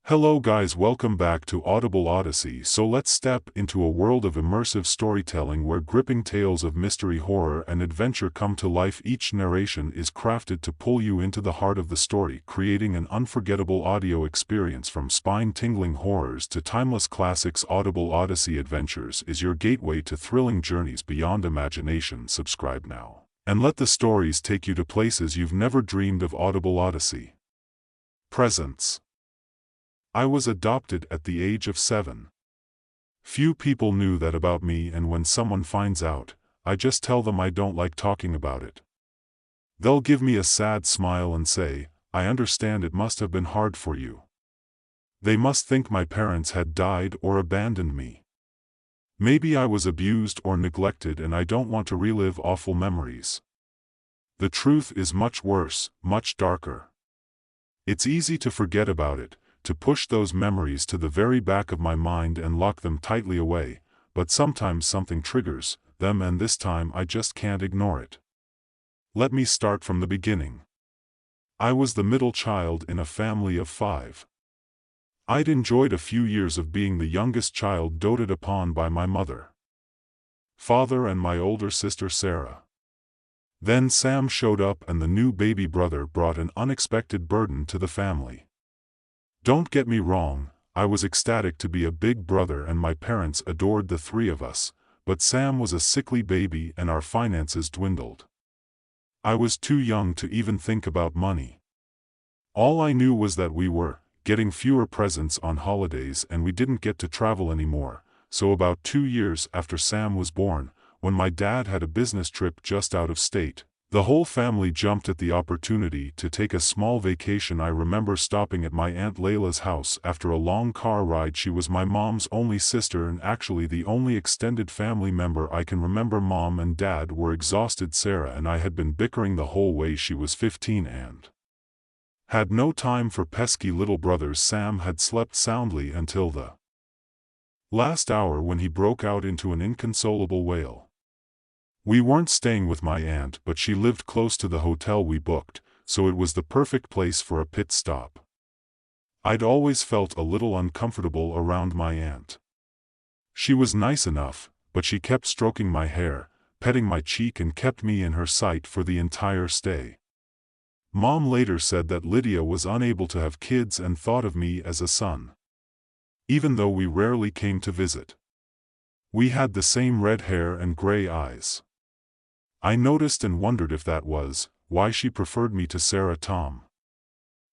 Hello guys, welcome back to Audible Odyssey. So let's step into a world of immersive storytelling where gripping tales of mystery, horror and adventure come to life. Each narration is crafted to pull you into the heart of the story, creating an unforgettable audio experience. From spine-tingling horrors to timeless classics, Audible Odyssey Adventures is your gateway to thrilling journeys beyond imagination. Subscribe now, and let the stories take you to places you've never dreamed of. Audible Odyssey Presents. I was adopted at the age of 7. Few people knew that about me, and when someone finds out, I just tell them I don't like talking about it. They'll give me a sad smile and say, "I understand, it must have been hard for you." They must think my parents had died or abandoned me. Maybe I was abused or neglected, and I don't want to relive awful memories. The truth is much worse, much darker. It's easy to forget about it, to push those memories to the very back of my mind and lock them tightly away, but sometimes something triggers them, and this time I just can't ignore it. Let me start from the beginning. I was the middle child in a family of 5. I'd enjoyed a few years of being the youngest child, doted upon by my mother, father and my older sister Sarah. Then Sam showed up, and the new baby brother brought an unexpected burden to the family. Don't get me wrong, I was ecstatic to be a big brother and my parents adored the 3 of us, but Sam was a sickly baby and our finances dwindled. I was too young to even think about money. All I knew was that we were getting fewer presents on holidays and we didn't get to travel anymore. So about 2 years after Sam was born, when my dad had a business trip just out of state, the whole family jumped at the opportunity to take a small vacation. I remember stopping at my Aunt Layla's house after a long car ride. She was my mom's only sister and actually the only extended family member I can remember. Mom and Dad were exhausted. Sarah and I had been bickering the whole way. She was 15 and had no time for pesky little brothers. Sam had slept soundly until the last hour, when he broke out into an inconsolable wail. We weren't staying with my aunt, but she lived close to the hotel we booked, so it was the perfect place for a pit stop. I'd always felt a little uncomfortable around my aunt. She was nice enough, but she kept stroking my hair, petting my cheek, and kept me in her sight for the entire stay. Mom later said that Lydia was unable to have kids and thought of me as a son, even though we rarely came to visit. We had the same red hair and gray eyes. I noticed and wondered if that was why she preferred me to Sarah. Tom,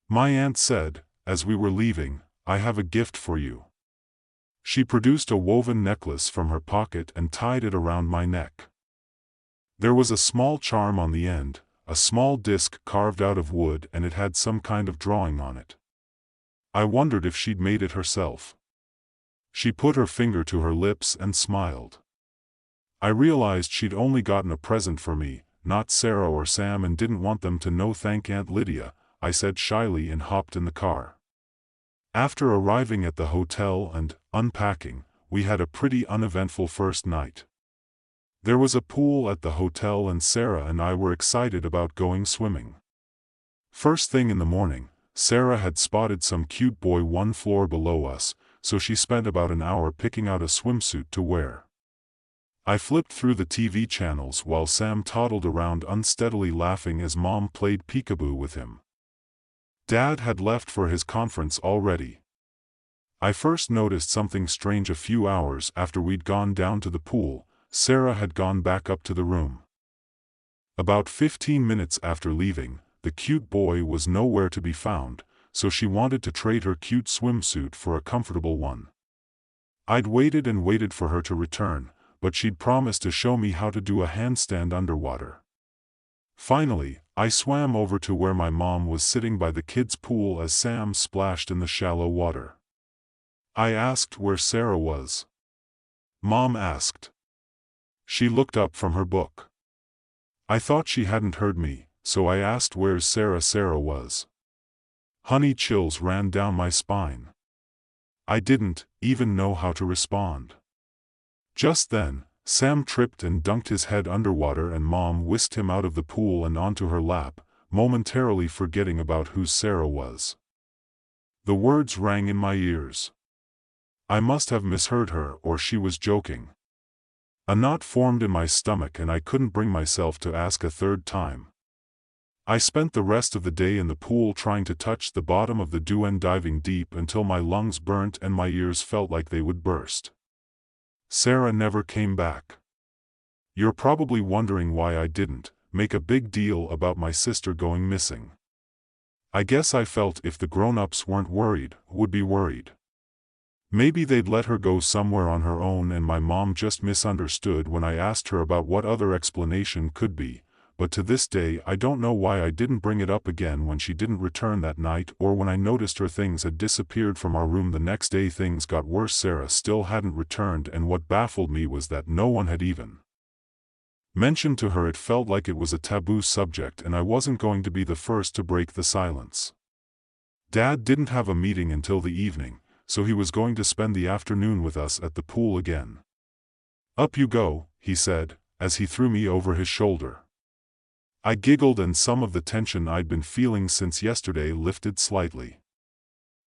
my aunt said, as we were leaving, "I have a gift for you." She produced a woven necklace from her pocket and tied it around my neck. There was a small charm on the end, a small disc carved out of wood, and it had some kind of drawing on it. I wondered if she'd made it herself. She put her finger to her lips and smiled. I realized she'd only gotten a present for me, not Sarah or Sam, and didn't want them to know. "Thank Aunt Lydia," I said shyly and hopped in the car. After arriving at the hotel and unpacking, we had a pretty uneventful first night. There was a pool at the hotel and Sarah and I were excited about going swimming. First thing in the morning, Sarah had spotted some cute boy 1 floor below us, so she spent about an hour picking out a swimsuit to wear. I flipped through the TV channels while Sam toddled around unsteadily, laughing as Mom played peekaboo with him. Dad had left for his conference already. I first noticed something strange a few hours after we'd gone down to the pool. Sarah had gone back up to the room. About 15 minutes after leaving, the cute boy was nowhere to be found, so she wanted to trade her cute swimsuit for a comfortable one. I'd waited and waited for her to return, but she'd promised to show me how to do a handstand underwater. Finally, I swam over to where my mom was sitting by the kids' pool as Sam splashed in the shallow water. I asked where Sarah was. Mom asked. She looked up from her book. I thought she hadn't heard me, so I asked where's Sarah. Sarah was. Honey, chills ran down my spine. I didn't even know how to respond. Just then, Sam tripped and dunked his head underwater, and Mom whisked him out of the pool and onto her lap, momentarily forgetting about who Sarah was. The words rang in my ears. I must have misheard her, or she was joking. A knot formed in my stomach and I couldn't bring myself to ask a third time. I spent the rest of the day in the pool trying to touch the bottom of the dune, diving deep until my lungs burnt and my ears felt like they would burst. Sarah never came back. You're probably wondering why I didn't make a big deal about my sister going missing. I guess I felt if the grown-ups weren't worried, would be worried. Maybe they'd let her go somewhere on her own and my mom just misunderstood when I asked her about what other explanation could be, but to this day I don't know why I didn't bring it up again when she didn't return that night or when I noticed her things had disappeared from our room the next day. Things got worse. Sarah still hadn't returned, and what baffled me was that no one had even mentioned to her. It felt like it was a taboo subject and I wasn't going to be the first to break the silence. Dad didn't have a meeting until the evening, so he was going to spend the afternoon with us at the pool again. Up you go, he said, as he threw me over his shoulder. I giggled and some of the tension I'd been feeling since yesterday lifted slightly.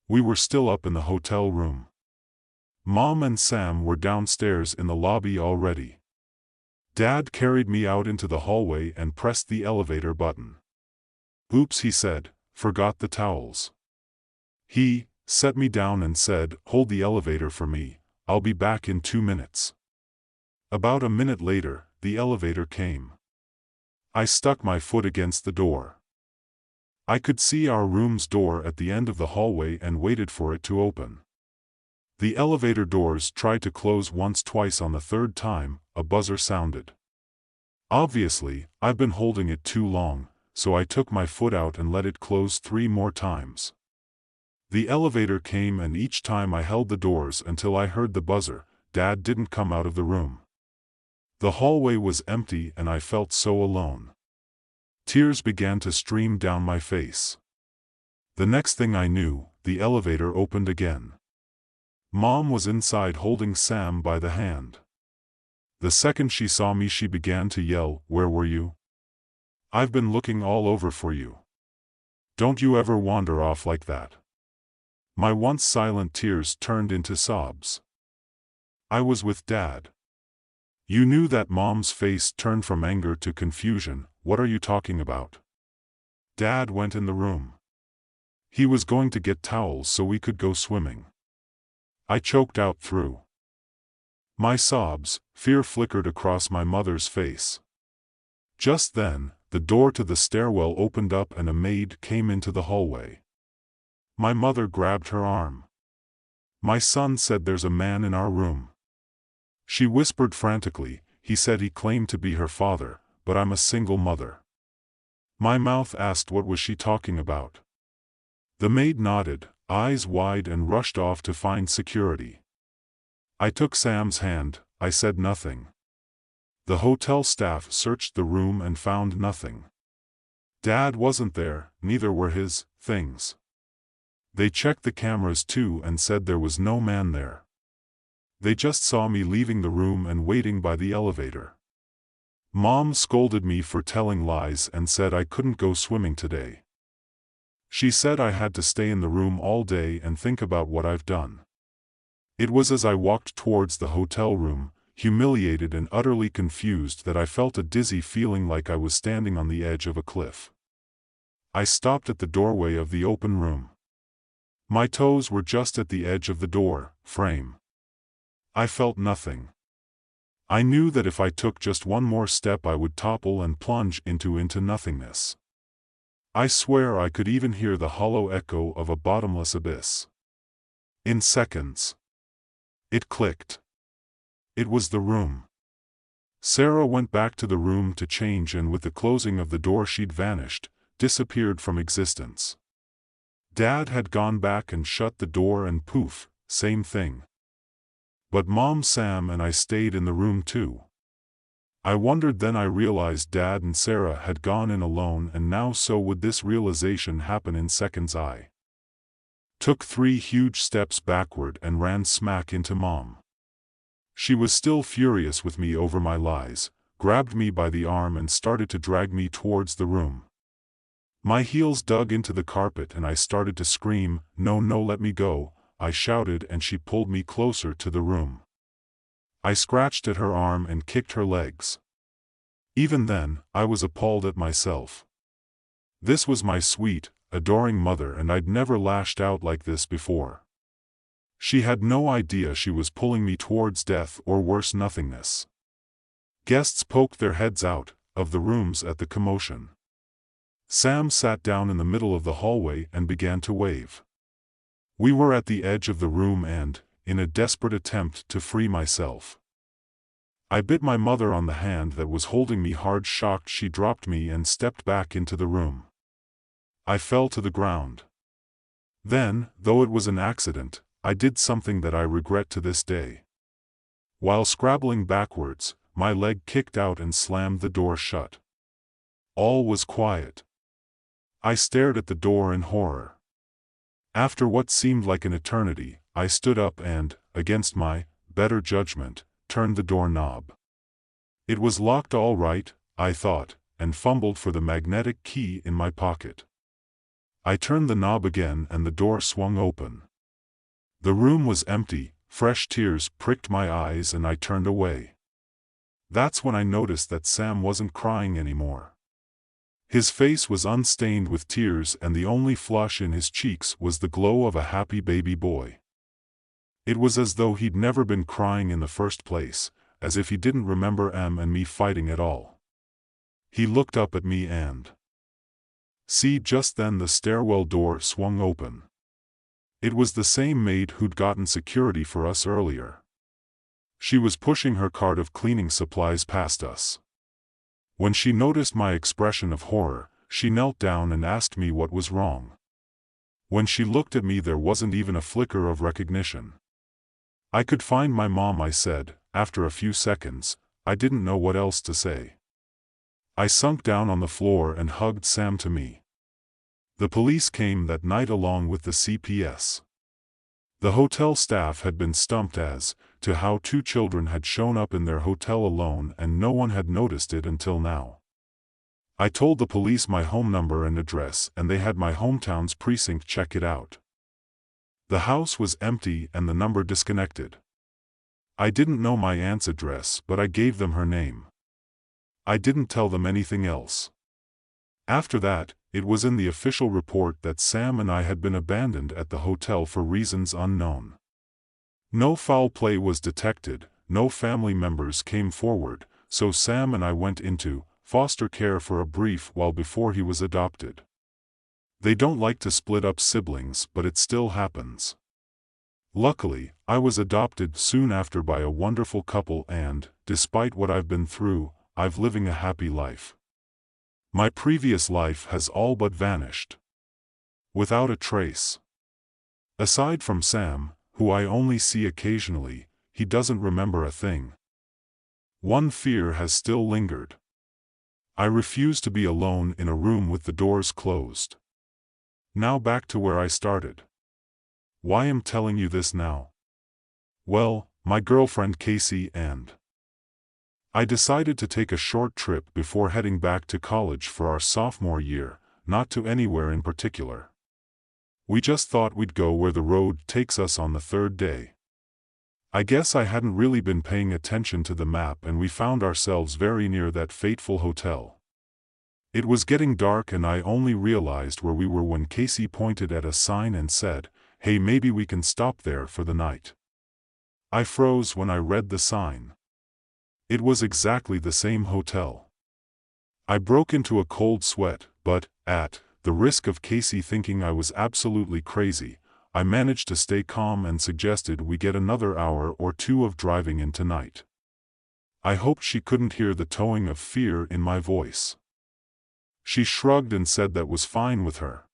We were still up in the hotel room. Mom and Sam were downstairs in the lobby already. Dad carried me out into the hallway and pressed the elevator button. "Oops," he said, "forgot the towels." He set me down and said, "Hold the elevator for me, I'll be back in 2 minutes." About a minute later, the elevator came. I stuck my foot against the door. I could see our room's door at the end of the hallway and waited for it to open. The elevator doors tried to close once, twice. On the third time, a buzzer sounded. Obviously, I've been holding it too long, so I took my foot out and let it close 3 more times. The elevator came and each time I held the doors until I heard the buzzer. Dad didn't come out of the room. The hallway was empty and I felt so alone. Tears began to stream down my face. The next thing I knew, the elevator opened again. Mom was inside holding Sam by the hand. The second she saw me, she began to yell, "Where were you? I've been looking all over for you. Don't you ever wander off like that." My once silent tears turned into sobs. I was with Dad. "You knew that?" Mom's face turned from anger to confusion. "What are you talking about?" Dad went in the room. He was going to get towels so we could go swimming. I choked out through my sobs. Fear flickered across my mother's face. Just then, the door to the stairwell opened up and a maid came into the hallway. My mother grabbed her arm. "My son said there's a man in our room." She whispered frantically. "He said he claimed to be her father, but I'm a single mother." My mouth asked what was she talking about. The maid nodded, eyes wide, and rushed off to find security. I took Sam's hand. I said nothing. The hotel staff searched the room and found nothing. Dad wasn't there, neither were his things. They checked the cameras too and said there was no man there. They just saw me leaving the room and waiting by the elevator. Mom scolded me for telling lies and said I couldn't go swimming today. She said I had to stay in the room all day and think about what I've done. It was as I walked towards the hotel room, humiliated and utterly confused, that I felt a dizzy feeling like I was standing on the edge of a cliff. I stopped at the doorway of the open room. My toes were just at the edge of the door frame. I felt nothing. I knew that if I took just one more step I would topple and plunge into nothingness. I swear I could even hear the hollow echo of a bottomless abyss. In seconds, it clicked. It was the room. Sarah went back to the room to change, and with the closing of the door she'd vanished, disappeared from existence. Dad had gone back and shut the door, and poof, same thing. But Mom, Sam and I stayed in the room too. I wondered, then I realized Dad and Sarah had gone in alone, and now so would this realization happen in seconds. I took 3 huge steps backward and ran smack into Mom. She was still furious with me over my lies, grabbed me by the arm and started to drag me towards the room. My heels dug into the carpet and I started to scream, "No, no, let me go," I shouted, and she pulled me closer to the room. I scratched at her arm and kicked her legs. Even then, I was appalled at myself. This was my sweet, adoring mother, and I'd never lashed out like this before. She had no idea she was pulling me towards death or worse, nothingness. Guests poked their heads out of the rooms at the commotion. Sam sat down in the middle of the hallway and began to wave. We were at the edge of the room and, in a desperate attempt to free myself, I bit my mother on the hand that was holding me hard. Shocked, she dropped me and stepped back into the room. I fell to the ground. Then, though it was an accident, I did something that I regret to this day. While scrabbling backwards, my leg kicked out and slammed the door shut. All was quiet. I stared at the door in horror. After what seemed like an eternity, I stood up and, against my better judgment, turned the doorknob. It was locked all right, I thought, and fumbled for the magnetic key in my pocket. I turned the knob again and the door swung open. The room was empty. Fresh tears pricked my eyes and I turned away. That's when I noticed that Sam wasn't crying anymore. His face was unstained with tears and the only flush in his cheeks was the glow of a happy baby boy. It was as though he'd never been crying in the first place, as if he didn't remember Em and me fighting at all. He looked up at me and... See, just then the stairwell door swung open. It was the same maid who'd gotten security for us earlier. She was pushing her cart of cleaning supplies past us. When she noticed my expression of horror, she knelt down and asked me what was wrong. When she looked at me, there wasn't even a flicker of recognition. "I could find my mom," I said. After a few seconds, I didn't know what else to say. I sunk down on the floor and hugged Sam to me. The police came that night along with the CPS. The hotel staff had been stumped as to how two children had shown up in their hotel alone and no one had noticed it until now. I told the police my home number and address and they had my hometown's precinct check it out. The house was empty and the number disconnected. I didn't know my aunt's address, but I gave them her name. I didn't tell them anything else. After that, it was in the official report that Sam and I had been abandoned at the hotel for reasons unknown. No foul play was detected, no family members came forward, so Sam and I went into foster care for a brief while before he was adopted. They don't like to split up siblings, but it still happens. Luckily, I was adopted soon after by a wonderful couple and, despite what I've been through, I've living a happy life. My previous life has all but vanished. Without a trace. Aside from Sam, who I only see occasionally, he doesn't remember a thing. One fear has still lingered. I refuse to be alone in a room with the doors closed. Now back to where I started. Why am I telling you this now? Well, my girlfriend Casey and I decided to take a short trip before heading back to college for our sophomore year, not to anywhere in particular. We just thought we'd go where the road takes us on the third day. I guess I hadn't really been paying attention to the map and we found ourselves very near that fateful hotel. It was getting dark and I only realized where we were when Casey pointed at a sign and said, "Hey, maybe we can stop there for the night." I froze when I read the sign. It was exactly the same hotel. I broke into a cold sweat, but, at the risk of Casey thinking I was absolutely crazy, I managed to stay calm and suggested we get another hour or two of driving in tonight. I hoped she couldn't hear the towing of fear in my voice. She shrugged and said that was fine with her.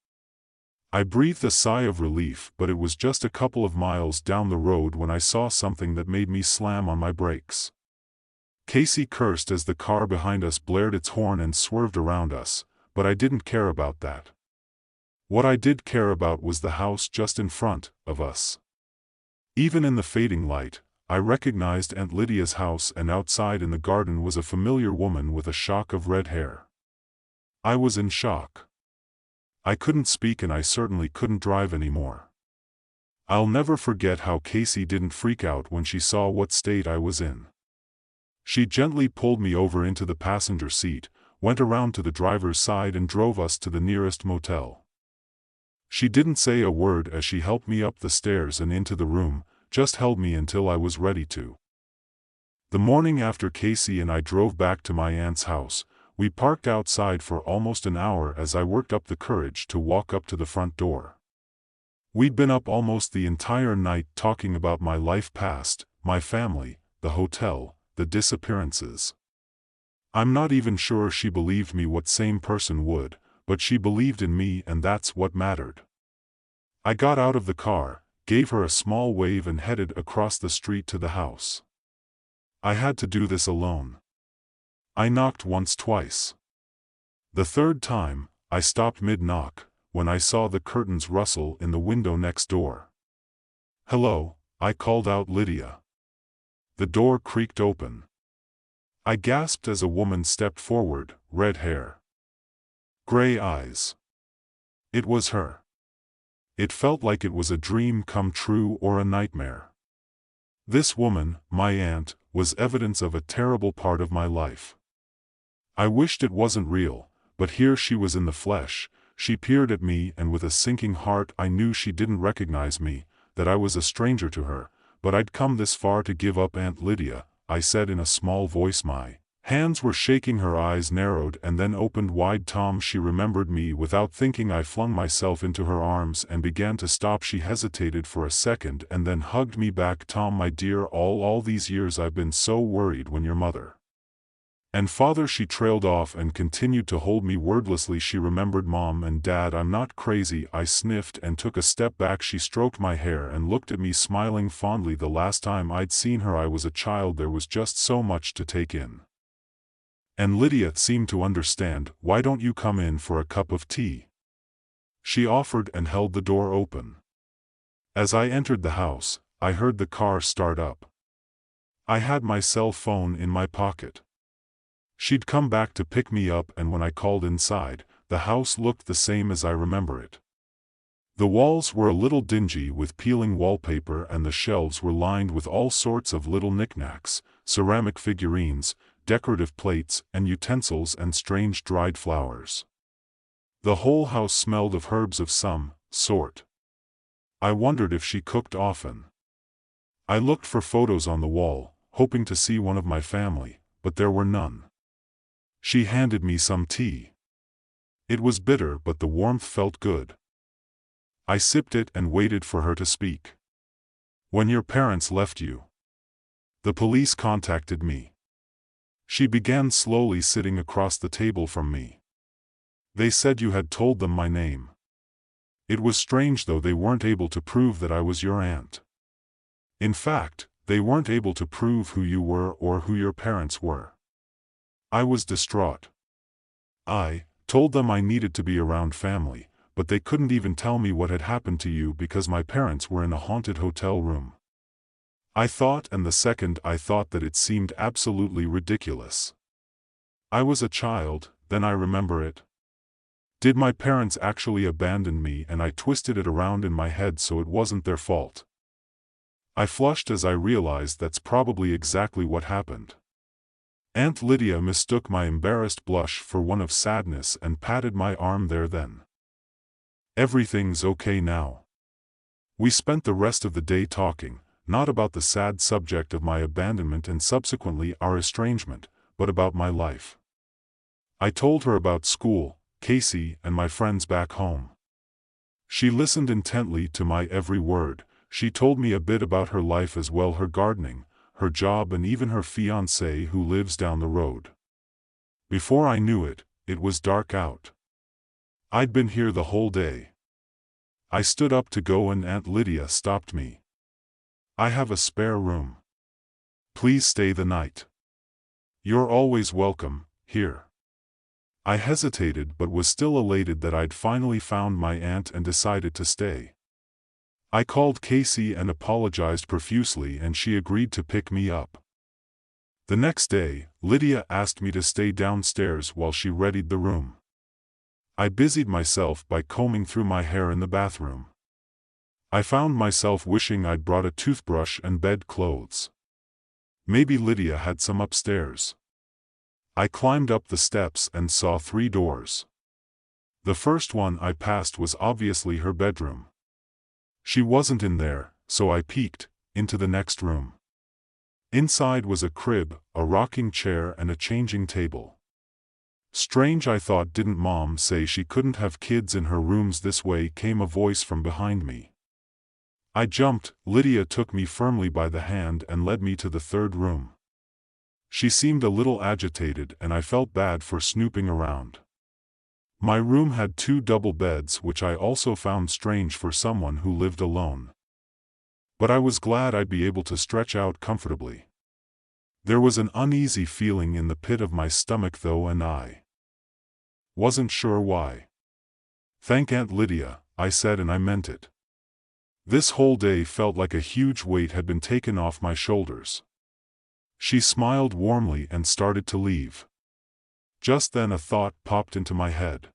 I breathed a sigh of relief, but it was just a couple of miles down the road when I saw something that made me slam on my brakes. Casey cursed as the car behind us blared its horn and swerved around us, but I didn't care about that. What I did care about was the house just in front of us. Even in the fading light, I recognized Aunt Lydia's house, and outside in the garden was a familiar woman with a shock of red hair. I was in shock. I couldn't speak and I certainly couldn't drive anymore. I'll never forget how Casey didn't freak out when she saw what state I was in. She gently pulled me over into the passenger seat, went around to the driver's side and drove us to the nearest motel. She didn't say a word as she helped me up the stairs and into the room, just held me until I was ready to. The morning after Casey and I drove back to my aunt's house, we parked outside for almost an hour as I worked up the courage to walk up to the front door. We'd been up almost the entire night talking about my life past, my family, the hotel, the disappearances. I'm not even sure she believed me. What sane person would, but she believed in me and that's what mattered. I got out of the car, gave her a small wave and headed across the street to the house. I had to do this alone. I knocked once, twice. The third time, I stopped mid-knock, when I saw the curtains rustle in the window next door. "Hello," I called out. "Lydia." The door creaked open. I gasped as a woman stepped forward, red hair, gray eyes. It was her. It felt like it was a dream come true or a nightmare. This woman, my aunt, was evidence of a terrible part of my life. I wished it wasn't real, but here she was in the flesh. She peered at me and with a sinking heart I knew she didn't recognize me, that I was a stranger to her, but I'd come this far to give up. "Aunt Lydia," I said in a small voice. My hands were shaking, her eyes narrowed and then opened wide. "Tom." She remembered me. Without thinking I flung myself into her arms and began to stop. She hesitated for a second and then hugged me back. "Tom, my dear, all these years I've been so worried when your mother and father." She trailed off and continued to hold me wordlessly. She remembered Mom and Dad. "I'm not crazy," I sniffed and took a step back. She stroked my hair and looked at me, smiling fondly. The last time I'd seen her I was a child. There was just so much to take in. And Lydia seemed to understand. "Why don't you come in for a cup of tea?" she offered and held the door open. As I entered the house, I heard the car start up. I had my cell phone in my pocket. She'd come back to pick me up, and when I called inside, the house looked the same as I remember it. The walls were a little dingy with peeling wallpaper and the shelves were lined with all sorts of little knickknacks, ceramic figurines, decorative plates and utensils and strange dried flowers. The whole house smelled of herbs of some sort. I wondered if she cooked often. I looked for photos on the wall, hoping to see one of my family, but there were none. She handed me some tea. It was bitter, but the warmth felt good. I sipped it and waited for her to speak. "When your parents left you, the police contacted me." She began slowly, sitting across the table from me. "They said you had told them my name. It was strange though, they weren't able to prove that I was your aunt. In fact, they weren't able to prove who you were or who your parents were." I was distraught. "I told them I needed to be around family, but they couldn't even tell me what had happened to you because my parents were in a haunted hotel room." I thought, and the second I thought that, it seemed absolutely ridiculous. I was a child, then I remember it. Did my parents actually abandon me? And I twisted it around in my head so it wasn't their fault. I flushed as I realized that's probably exactly what happened. Aunt Lydia mistook my embarrassed blush for one of sadness and patted my arm. "There then. Everything's okay now." We spent the rest of the day talking, not about the sad subject of my abandonment and subsequently our estrangement, but about my life. I told her about school, Casey, and my friends back home. She listened intently to my every word. She told me a bit about her life as well, her gardening, her job, and even her fiancé who lives down the road. Before I knew it, it was dark out. I'd been here the whole day. I stood up to go and Aunt Lydia stopped me. "I have a spare room. Please stay the night. You're always welcome here." I hesitated but was still elated that I'd finally found my aunt and decided to stay. I called Casey and apologized profusely and she agreed to pick me up. The next day, Lydia asked me to stay downstairs while she readied the room. I busied myself by combing through my hair in the bathroom. I found myself wishing I'd brought a toothbrush and bed clothes. Maybe Lydia had some upstairs. I climbed up the steps and saw 3 doors. The first one I passed was obviously her bedroom. She wasn't in there, so I peeked into the next room. Inside was a crib, a rocking chair and a changing table. Strange, I thought. Didn't Mom say she couldn't have kids in her rooms this way? Came a voice from behind me. I jumped. Lydia took me firmly by the hand and led me to the 3rd room. She seemed a little agitated and I felt bad for snooping around. My room had 2 double beds, which I also found strange for someone who lived alone. But I was glad I'd be able to stretch out comfortably. There was an uneasy feeling in the pit of my stomach though, and I wasn't sure why. "Thank Aunt Lydia," I said, and I meant it. This whole day felt like a huge weight had been taken off my shoulders. She smiled warmly and started to leave. Just then a thought popped into my head.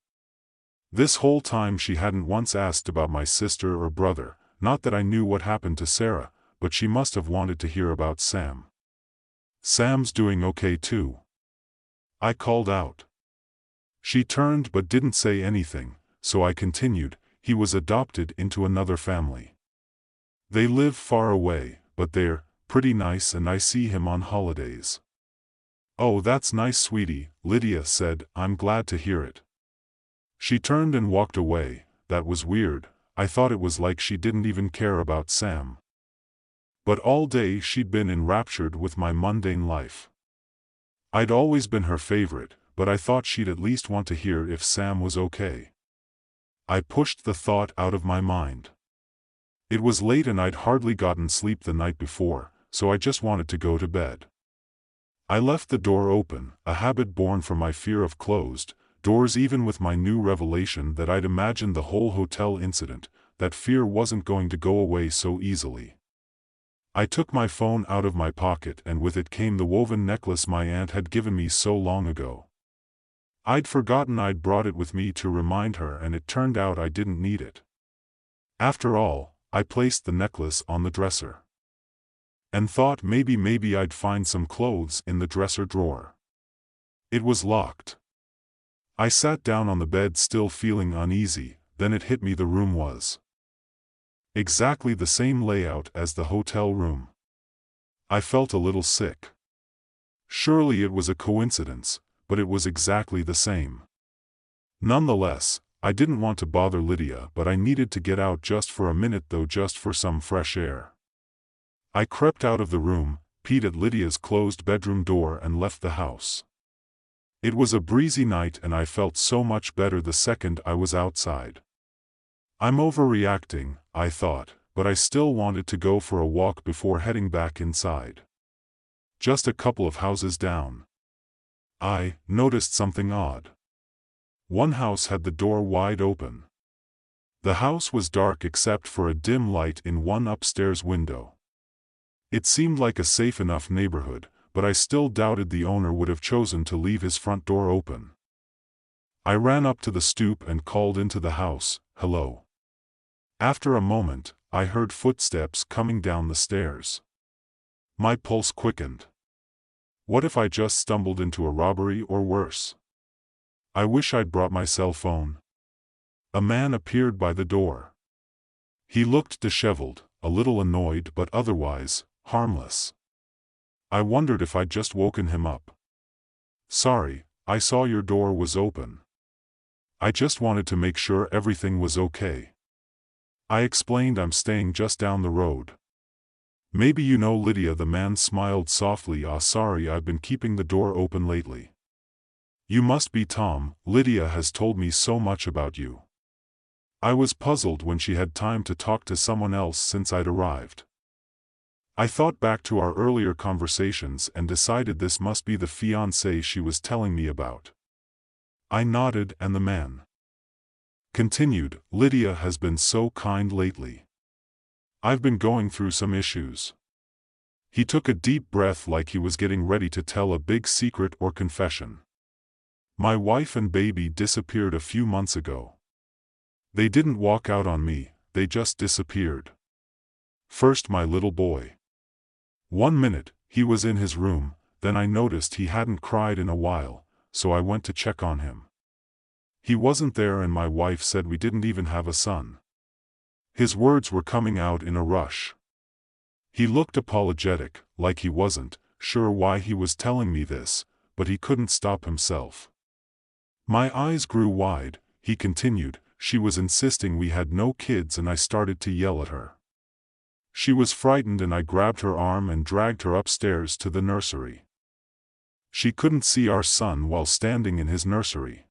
This whole time she hadn't once asked about my sister or brother. Not that I knew what happened to Sarah, but she must have wanted to hear about Sam. "Sam's doing okay too?" I called out. She turned but didn't say anything, so I continued. "He was adopted into another family. They live far away, but they're pretty nice and I see him on holidays." "Oh, that's nice, sweetie," Lydia said. "I'm glad to hear it." She turned and walked away. That was weird. I thought it was like she didn't even care about Sam. But all day she'd been enraptured with my mundane life. I'd always been her favorite, but I thought she'd at least want to hear if Sam was okay. I pushed the thought out of my mind. It was late and I'd hardly gotten sleep the night before, so I just wanted to go to bed. I left the door open, a habit born from my fear of closed doors. Even with my new revelation that I'd imagined the whole hotel incident, that fear wasn't going to go away so easily. I took my phone out of my pocket and with it came the woven necklace my aunt had given me so long ago. I'd forgotten I'd brought it with me to remind her, and it turned out I didn't need it. After all, I placed the necklace on the dresser and thought maybe I'd find some clothes in the dresser drawer. It was locked. I sat down on the bed still feeling uneasy. Then it hit me. The room was exactly the same layout as the hotel room. I felt a little sick. Surely it was a coincidence, but it was exactly the same. Nonetheless, I didn't want to bother Lydia, but I needed to get out just for a minute though, just for some fresh air. I crept out of the room, peed at Lydia's closed bedroom door and left the house. It was a breezy night and I felt so much better the second I was outside. I'm overreacting, I thought, but I still wanted to go for a walk before heading back inside. Just a couple of houses down, I noticed something odd. One house had the door wide open. The house was dark except for a dim light in one upstairs window. It seemed like a safe enough neighborhood, but I still doubted the owner would have chosen to leave his front door open. I ran up to the stoop and called into the house, "Hello." After a moment, I heard footsteps coming down the stairs. My pulse quickened. What if I just stumbled into a robbery or worse? I wish I'd brought my cell phone. A man appeared by the door. He looked disheveled, a little annoyed but otherwise harmless. I wondered if I'd just woken him up. "Sorry, I saw your door was open. I just wanted to make sure everything was okay." I explained. "I'm staying just down the road." "Maybe you know Lydia." The man smiled softly. Sorry, I've been keeping the door open lately." "You must be Tom. Lydia has told me so much about you." I was puzzled when she had time to talk to someone else since I'd arrived. I thought back to our earlier conversations and decided this must be the fiancé she was telling me about. I nodded and the man continued, "Lydia has been so kind lately. I've been going through some issues." He took a deep breath like he was getting ready to tell a big secret or confession. My wife and baby disappeared a few months ago. They didn't walk out on me, they just disappeared. First my little boy. 1 minute, he was in his room, then I noticed he hadn't cried in a while, so I went to check on him. He wasn't there and my wife said we didn't even have a son. His words were coming out in a rush. He looked apologetic, like he wasn't sure why he was telling me this, but he couldn't stop himself. My eyes grew wide. He continued, she was insisting we had no kids and I started to yell at her. She was frightened and I grabbed her arm and dragged her upstairs to the nursery. She couldn't see our son while standing in his nursery.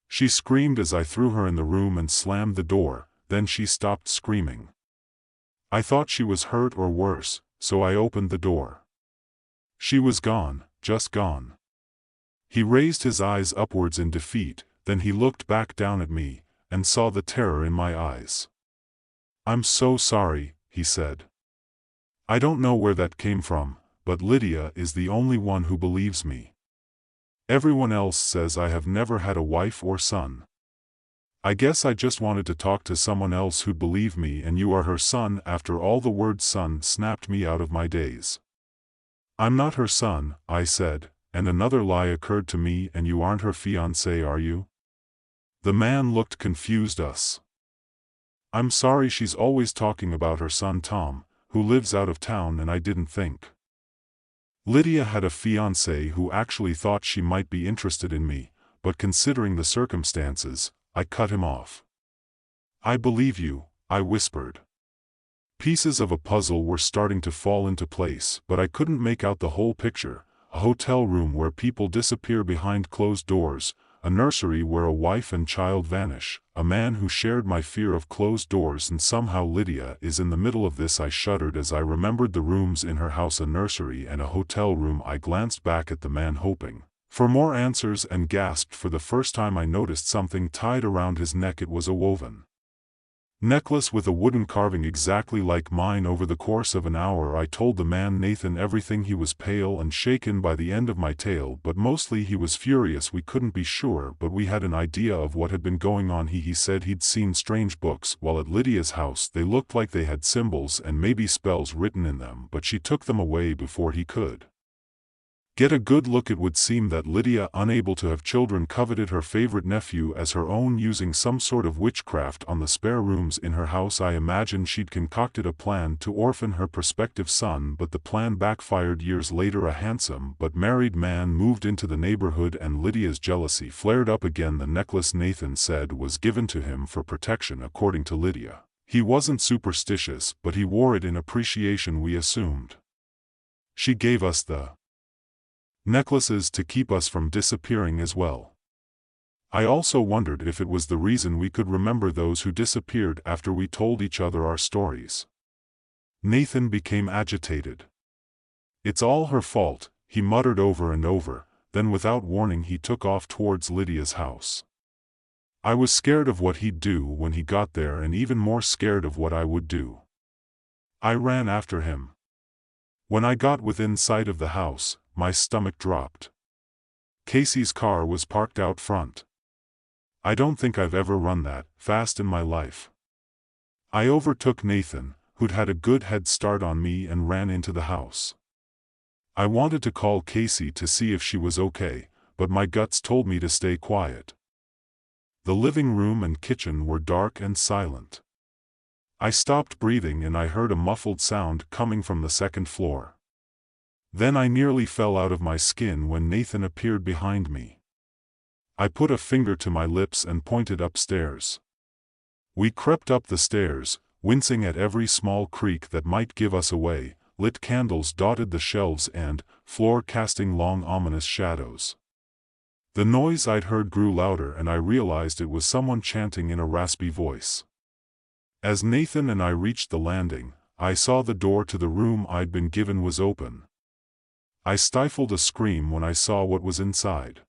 She screamed as I threw her in the room and slammed the door, then she stopped screaming. I thought she was hurt or worse, so I opened the door. She was gone, just gone. He raised his eyes upwards in defeat, then he looked back down at me, and saw the terror in my eyes. "I'm so sorry," he said. "I don't know where that came from, but Lydia is the only one who believes me. Everyone else says I have never had a wife or son. I guess I just wanted to talk to someone else who'd believe me and you are her son." After all, the word son snapped me out of my daze. "I'm not her son," I said, and another lie occurred to me. "And you aren't her fiancé, are you?" The man looked confused. "I'm sorry, she's always talking about her son Tom, who lives out of town, and I didn't think." Lydia had a fiancé who actually thought she might be interested in me, but considering the circumstances, I cut him off. "I believe you," I whispered. Pieces of a puzzle were starting to fall into place, but I couldn't make out the whole picture. A hotel room where people disappear behind closed doors, a nursery where a wife and child vanish, a man who shared my fear of closed doors, and somehow Lydia is in the middle of this. I shuddered as I remembered the rooms in her house, a nursery and a hotel room. I glanced back at the man hoping for more answers and gasped. For the first time I noticed something tied around his neck. It was a woven necklace with a wooden carving exactly like mine. Over the course of an hour I told the man Nathan everything. He was pale and shaken by the end of my tale, but mostly he was furious. We couldn't be sure, but we had an idea of what had been going on. He said he'd seen strange books while at Lydia's house. They looked like they had symbols and maybe spells written in them, but she took them away before he could get a good look. It would seem that Lydia, unable to have children, coveted her favorite nephew as her own, using some sort of witchcraft on the spare rooms in her house. I imagined she'd concocted a plan to orphan her prospective son, but the plan backfired. Years later, a handsome but married man moved into the neighborhood and Lydia's jealousy flared up again. The necklace, Nathan said, was given to him for protection. According to Lydia, he wasn't superstitious, but he wore it in appreciation. We assumed she gave us the necklaces to keep us from disappearing as well. I also wondered if it was the reason we could remember those who disappeared after we told each other our stories. Nathan became agitated. "It's all her fault," he muttered over and over, then without warning he took off towards Lydia's house. I was scared of what he'd do when he got there and even more scared of what I would do. I ran after him. When I got within sight of the house, my stomach dropped. Casey's car was parked out front. I don't think I've ever run that fast in my life. I overtook Nathan, who'd had a good head start on me, and ran into the house. I wanted to call Casey to see if she was okay, but my guts told me to stay quiet. The living room and kitchen were dark and silent. I stopped breathing and I heard a muffled sound coming from the second floor. Then I nearly fell out of my skin when Nathan appeared behind me. I put a finger to my lips and pointed upstairs. We crept up the stairs, wincing at every small creak that might give us away. Lit candles dotted the shelves and floor, casting long ominous shadows. The noise I'd heard grew louder and I realized it was someone chanting in a raspy voice. As Nathan and I reached the landing, I saw the door to the room I'd been given was open. I stifled a scream when I saw what was inside.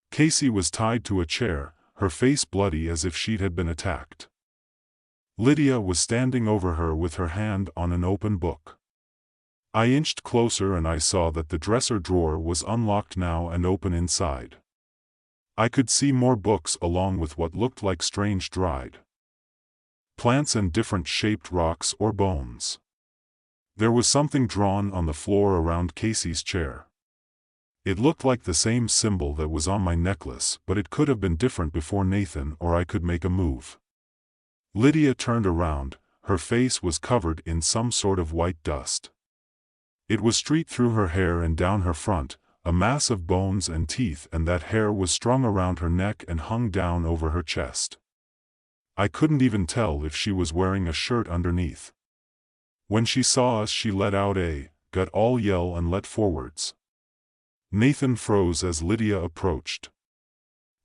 Casey was tied to a chair, her face bloody as if she'd had been attacked. Lydia was standing over her with her hand on an open book. I inched closer and I saw that the dresser drawer was unlocked now and open inside. I could see more books along with what looked like strange dried plants and different shaped rocks or bones. There was something drawn on the floor around Casey's chair. It looked like the same symbol that was on my necklace, but it could have been different before Nathan or I could make a move. Lydia turned around. Her face was covered in some sort of white dust. It was streaked through her hair and down her front, a mass of bones and teeth, and that hair was strung around her neck and hung down over her chest. I couldn't even tell if she was wearing a shirt underneath. When she saw us, she let out a gut all yell and leapt forwards. Nathan froze as Lydia approached.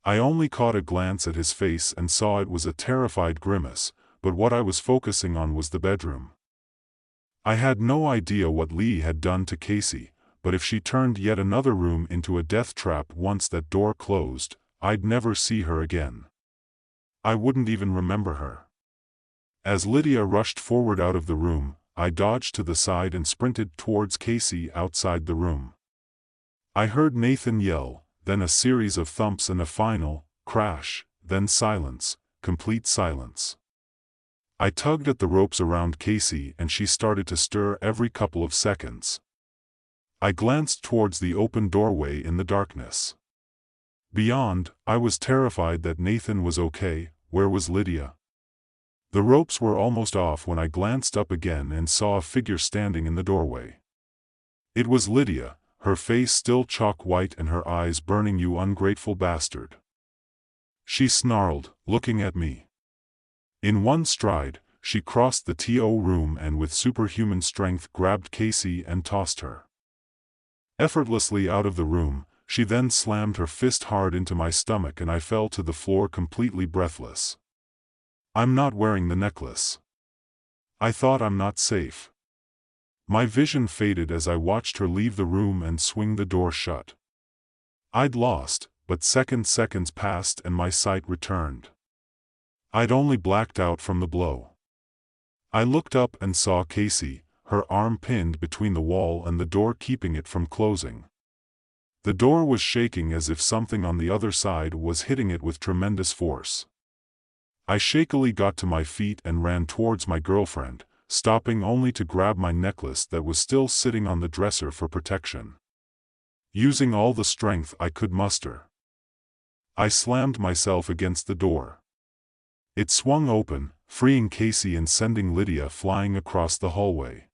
I only caught a glance at his face and saw it was a terrified grimace, but what I was focusing on was the bedroom. I had no idea what Lee had done to Casey, but if she turned yet another room into a death trap once that door closed, I'd never see her again. I wouldn't even remember her. As Lydia rushed forward out of the room, I dodged to the side and sprinted towards Casey outside the room. I heard Nathan yell, then a series of thumps and a final crash, then silence, complete silence. I tugged at the ropes around Casey and she started to stir every couple of seconds. I glanced towards the open doorway in the darkness. Beyond, I was terrified that Nathan was okay. Where was Lydia? The ropes were almost off when I glanced up again and saw a figure standing in the doorway. It was Lydia, her face still chalk white and her eyes burning. "You ungrateful bastard," she snarled, looking at me. In one stride, she crossed the TO room and with superhuman strength grabbed Casey and tossed her effortlessly out of the room. She then slammed her fist hard into my stomach and I fell to the floor completely breathless. I'm not wearing the necklace. I thought I'm not safe. My vision faded as I watched her leave the room and swing the door shut. I'd lost, but seconds passed and my sight returned. I'd only blacked out from the blow. I looked up and saw Casey, her arm pinned between the wall and the door, keeping it from closing. The door was shaking as if something on the other side was hitting it with tremendous force. I shakily got to my feet and ran towards my girlfriend, stopping only to grab my necklace that was still sitting on the dresser for protection. Using all the strength I could muster, I slammed myself against the door. It swung open, freeing Casey and sending Lydia flying across the hallway.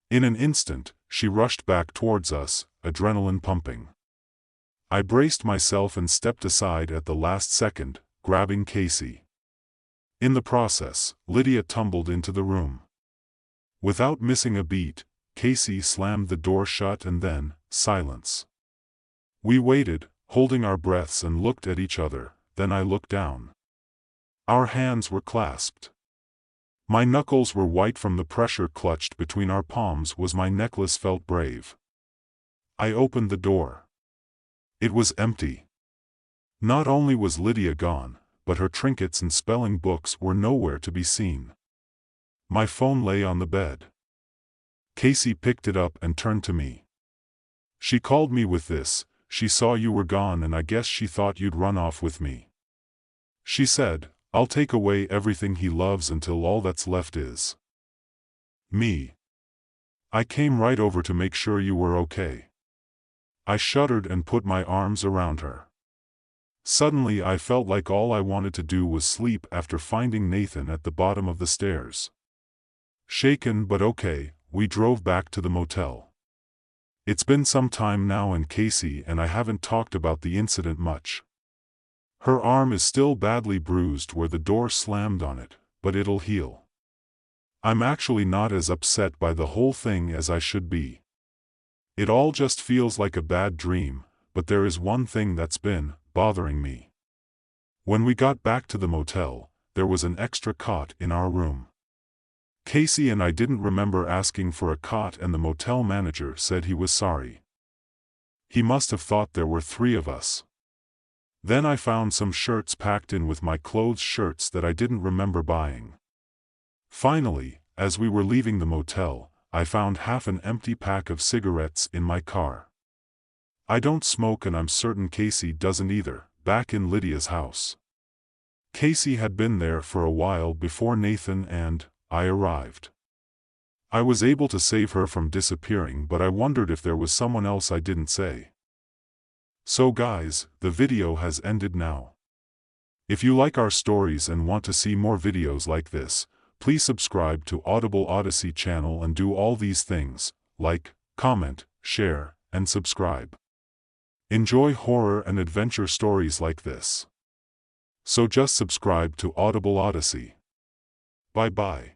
In an instant, she rushed back towards us, adrenaline pumping. I braced myself and stepped aside at the last second, grabbing Casey. In the process, Lydia tumbled into the room. Without missing a beat, Casey slammed the door shut and then, silence. We waited, holding our breaths and looked at each other, then I looked down. Our hands were clasped. My knuckles were white from the pressure clutched between our palms. My necklace felt brave. I opened the door. It was empty. Not only was Lydia gone, but her trinkets and spelling books were nowhere to be seen. My phone lay on the bed. Casey picked it up and turned to me. "She called me with this. She saw you were gone and I guess she thought you'd run off with me. She said, 'I'll take away everything he loves until all that's left is me.' I came right over to make sure you were okay." I shuddered and put my arms around her. Suddenly I felt like all I wanted to do was sleep after finding Nathan at the bottom of the stairs. Shaken but okay, we drove back to the motel. It's been some time now and Casey and I haven't talked about the incident much. Her arm is still badly bruised where the door slammed on it, but it'll heal. I'm actually not as upset by the whole thing as I should be. It all just feels like a bad dream, but there is one thing that's been bothering me. When we got back to the motel, there was an extra cot in our room. Casey and I didn't remember asking for a cot and the motel manager said he was sorry. He must have thought there were 3 of us. Then I found some shirts packed in with my clothes, shirts that I didn't remember buying. Finally, as we were leaving the motel, I found half an empty pack of cigarettes in my car. I don't smoke and I'm certain Casey doesn't either, back in Lydia's house. Casey had been there for a while before Nathan and I arrived. I was able to save her from disappearing, but I wondered if there was someone else I didn't say. So guys, the video has ended now. If you like our stories and want to see more videos like this, please subscribe to Audible Odyssey channel and do all these things, like, comment, share, and subscribe. Enjoy horror and adventure stories like this. So just subscribe to Audible Odyssey. Bye bye.